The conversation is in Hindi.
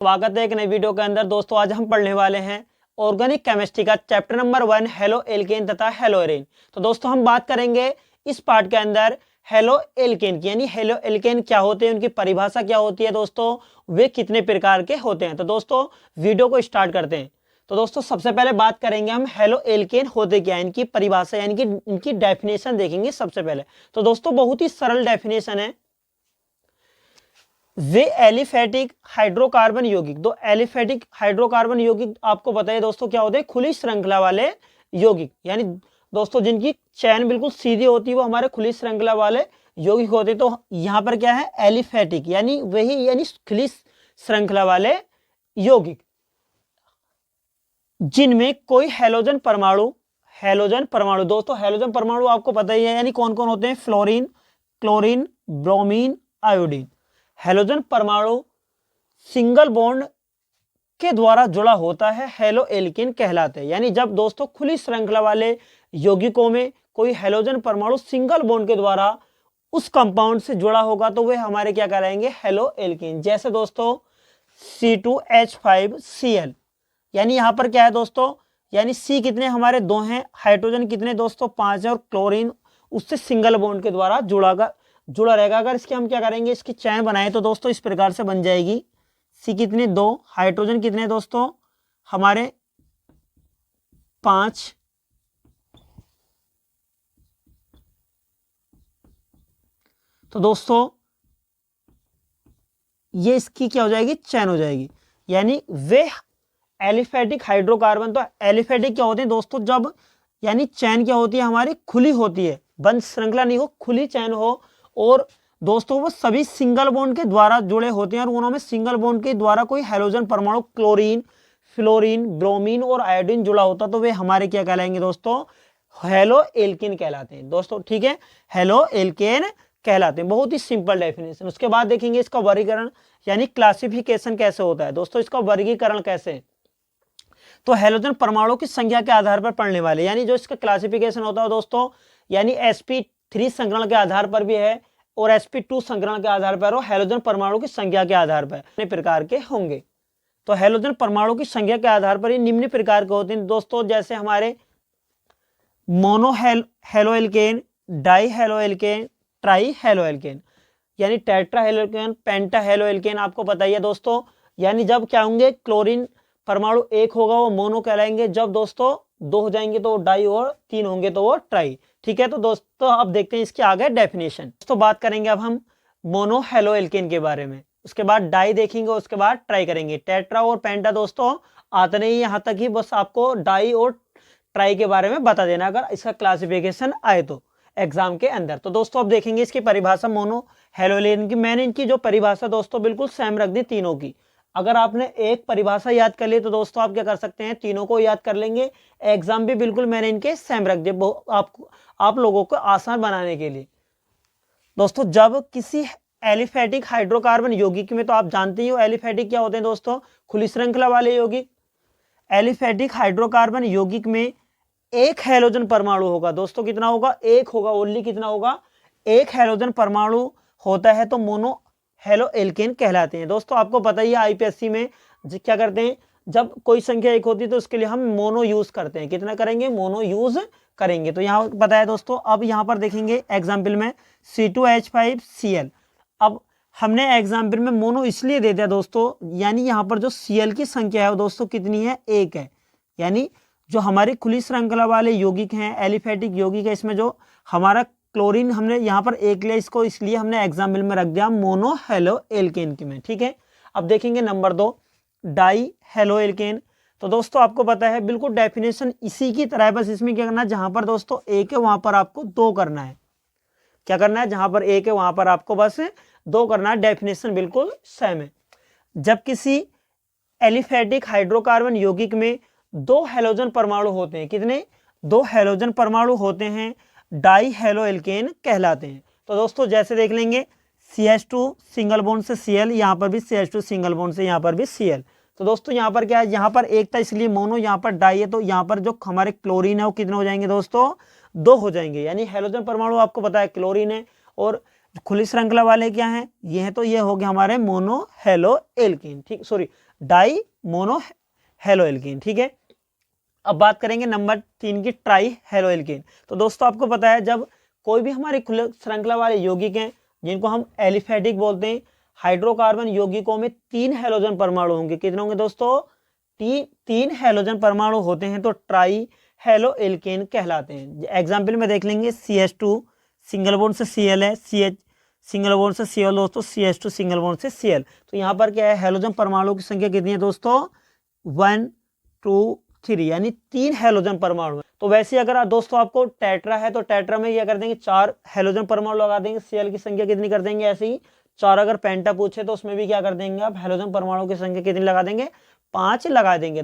स्वागत है एक नई वीडियो के अंदर। दोस्तों आज हम पढ़ने वाले हैं ऑर्गेनिक केमिस्ट्री का चैप्टर नंबर 1 हेलो एल्केन तथा हेलो एरीन। तो दोस्तों हम बात करेंगे इस पार्ट के अंदर हेलो एल्केन की, यानी हेलो एल्केन क्या होते हैं, उनकी परिभाषा क्या होती है, दोस्तों वे कितने प्रकार के होते हैं। तो दोस्तों वीडियो को स्टार्ट करते हैं। तो दोस्तों सबसे पहले बात करेंगे हम हेलो एल्केन होते क्या है, इनकी परिभाषा यानी कि इनकी डेफिनेशन देखेंगे सबसे पहले। तो दोस्तों बहुत ही सरल डेफिनेशन है। वे एलिफेटिक हाइड्रोकार्बन यौगिक, दो एलिफेटिक हाइड्रोकार्बन यौगिक आपको बताइए दोस्तों क्या होते हैं, खुली श्रृंखला वाले यौगिक, यानी दोस्तों जिनकी चैन बिल्कुल सीधी होती है वो हमारे खुली श्रृंखला वाले यौगिक होते हैं। तो यहाँ पर क्या है, एलिफेटिक यानी वही, यानी खुली श्रृंखला वाले यौगिक जिनमें कोई हैलोजन परमाणु दोस्तों हैलोजन परमाणु आपको पता ही है, यानी कौन कौन होते हैं, fluorine, chlorine, bromine, iodine. Halogen परमाणु सिंगल बॉन्ड के द्वारा जुड़ा होता है, हेलो एल्केन कहलाते हैं। यानी जब दोस्तों खुली श्रृंखला वाले यौगिकों में कोई हैलोजन परमाणु सिंगल बॉन्ड के द्वारा उस कंपाउंड से जुड़ा होगा तो वे हमारे क्या कहलाएंगे, हेलो एल्केन। जैसे दोस्तों C2H5Cl, यानी यहां पर क्या है दोस्तों, यानी C कितने हमारे 2 हैं, हाइड्रोजन कितने दोस्तों 5 है, और क्लोरीन उससे सिंगल बॉन्ड के द्वारा जुड़ा रहेगा। अगर इसके हम क्या करेंगे, इसकी चैन बनाए तो दोस्तों इस प्रकार से बन जाएगी। C कितने 2, हाइड्रोजन कितने दोस्तों हमारे 5, तो दोस्तों ये इसकी क्या हो जाएगी, चैन हो जाएगी। यानी वे एलिफेटिक हाइड्रोकार्बन, तो एलिफेटिक क्या होते हैं दोस्तों, जब यानी चैन क्या होती है हमारी खुली होती है, बंद श्रृंखला नहीं हो, खुली चैन हो, और दोस्तों वो सभी सिंगल बॉन्ड के द्वारा जुड़े होते हैं और उन्होंने सिंगल बॉन्ड के द्वारा कोई हैलोजन परमाणु क्लोरीन, फ्लोरीन, ब्रोमीन और आयोडीन जुड़ा होता तो वे हमारे क्या कहलाएंगे दोस्तों, हेलो एल्केन कहलाते हैं दोस्तों। ठीक है, हेलो एल्केन कहलाते हैं। बहुत ही सिंपल डेफिनेशन। उसके बाद देखेंगे इसका वर्गीकरण यानी क्लासिफिकेशन कैसे होता है। दोस्तों इसका वर्गीकरण कैसे, तो हैलोजन परमाणु की संख्या के आधार पर पढ़ने वाले, यानी जो इसका क्लासिफिकेशन होता है दोस्तों, यानी sp3 संकरण के आधार पर भी है और sp2 संकरण के आधार पर और हैलोजन परमाणु की संख्या के आधार पर कितने प्रकार के होंगे। तो हैलोजन परमाणु की संख्या के आधार पर ये निम्न प्रकार के होते हैं दोस्तों, जैसे हमारे mono halo alkane, die halo alkane, try halo alkane, यानी टेट्रा हेलो एल्केन, पेंटा हेलो एल्केन आपको बताइए दोस्तों। यानी जब क्या होंगे, क्लोरीन परमाणु 1 होगा वो मोनो कहलाएंगे, जब दोस्तों 2 हो जाएंगे तो वो डाई, और 3 होंगे तो वो ट्राई। ठीक है, तो दोस्तों अब देखते हैं इसके आगे डेफिनेशन। दोस्तों बात करेंगे अब हम मोनो हेलो एल्केन के बारे में, उसके बाद डाई देखेंगे, उसके बाद ट्राई करेंगे। टेट्रा और पेंटा दोस्तों आते नहीं, यहाँ तक ही बस आपको डाई और ट्राई के बारे में बता देना अगर इसका क्लासिफिकेशन आए तो एग्जाम के अंदर। तो दोस्तों अब देखेंगे इसकी परिभाषा मोनो हेलो एल्केन की। मैंने इनकी जो परिभाषा दोस्तों बिल्कुल सेम रख दी तीनों की। अगर आपने एक परिभाषा याद कर ली तो दोस्तों आप क्या कर सकते हैं, तीनों को याद कर लेंगे। एग्जाम भी बिल्कुल मैंने इनके सेम रख दिए आप लोगों को आसान बनाने के लिए। दोस्तों जब किसी एलिफेटिक हाइड्रोकार्बन यौगिक में, तो आप जानते ही हो एलिफेटिक क्या होते हैं दोस्तों, खुली श्रृंखला वाले यौगिक। एलिफेटिक हाइड्रोकार्बन यौगिक में एक हैलोजन परमाणु होगा दोस्तों, कितना होगा, एक होगा, ओनली कितना होगा, एक हैलोजन परमाणु होता है तो मोनो हेलो एल्केन कहलाते हैं। दोस्तों आपको पता ही है आईपीएससी में क्या करते हैं, जब कोई संख्या एक होती है तो उसके लिए हम मोनो यूज करते हैं। कितना करेंगे, मोनो यूज करेंगे। तो यहाँ पता है दोस्तों। अब यहाँ पर देखेंगे एग्जाम्पल में C2H5Cl। अब हमने एग्जाम्पल में मोनो इसलिए दे दिया दोस्तों, यानी यहाँ पर जो Cl की संख्या है दोस्तों कितनी है, 1 है। यानी जो हमारी खुली श्रृंखला वाले यौगिक हैं, एलिफेटिक यौगिक है, इसमें जो हमारा क्लोरीन हमने यहाँ पर 1 लिया, इसको इसलिए हमने एग्जाम्पल में रख दिया मोनो हेलो एल्केन की में। ठीक है, अब देखेंगे नंबर 2 डाई हेलो एल्केन। तो दोस्तों आपको पता है बिल्कुल डेफिनेशन इसी की तरह है, बस इसमें क्या करना है, जहां पर दोस्तों 1 है वहां पर आपको 2 करना है। क्या करना है, जहां पर 1 है वहां पर आपको बस 2 करना है। डेफिनेशन बिल्कुल सेम है। जब किसी एलिफेटिक हाइड्रोकार्बन यौगिक में 2 हैलोजन परमाणु होते हैं, कितने, 2 हैलोजन परमाणु होते हैं, डाई हेलो एल्केन कहलाते हैं। तो दोस्तों जैसे देख लेंगे CH2 सिंगल बॉन्ड से Cl, यहाँ पर भी CH2 सिंगल बॉन्ड से यहाँ पर भी Cl। तो दोस्तों यहाँ पर क्या है, यहाँ पर 1 था इसलिए मोनो, यहाँ पर डाई है, तो यहाँ पर जो हमारे क्लोरीन है वो कितने हो जाएंगे दोस्तों, 2 हो जाएंगे। यानी हैलोजन परमाणु आपको पता है क्लोरीन है, और खुली श्रृंखला वाले क्या हैं, ये है, तो ये हो गया हमारे मोनो हेलो एल्कीन, ठीक, sorry di mono halo alkene, ठीक है। अब बात करेंगे नंबर 3 की, ट्राई हेलो एल्कीन। तो दोस्तों आपको पता है जब कोई भी हमारे खुले श्रृंखला वाले यौगिक हैं जिनको हम एलिफेटिक बोलते हैं, हाइड्रोकार्बन यौगिकों में 3 हेलोजन परमाणु होंगे। कितने होंगे दोस्तों, 3 हेलोजन परमाणु होते हैं तो ट्राई हेलो एल्केन कहलाते हैं। एग्जाम्पल में देख लेंगे, CH2 सिंगल बॉन्ड से Cl है, CH सिंगल बॉन्ड से Cl दोस्तों, CH2 सिंगल बॉन्ड से Cl। तो यहाँ पर क्या है, हेलोजन परमाणु की संख्या कितनी है दोस्तों, 1 2 3, यानी 3 हेलोजन परमाणु है। तो वैसे अगर दोस्तों आपको टेट्रा है तो टेट्रा में क्या कर देंगे, 4 हेलोजन परमाणु लगा देंगे, Cl की संख्या कितनी कर देंगे, ऐसे ही 4। अगर पेंटा पूछे तो उसमें भी क्या कर देंगे आप, हेलोजन परमाणु की संख्या कितनी लगा देंगे, 5 लगा देंगे।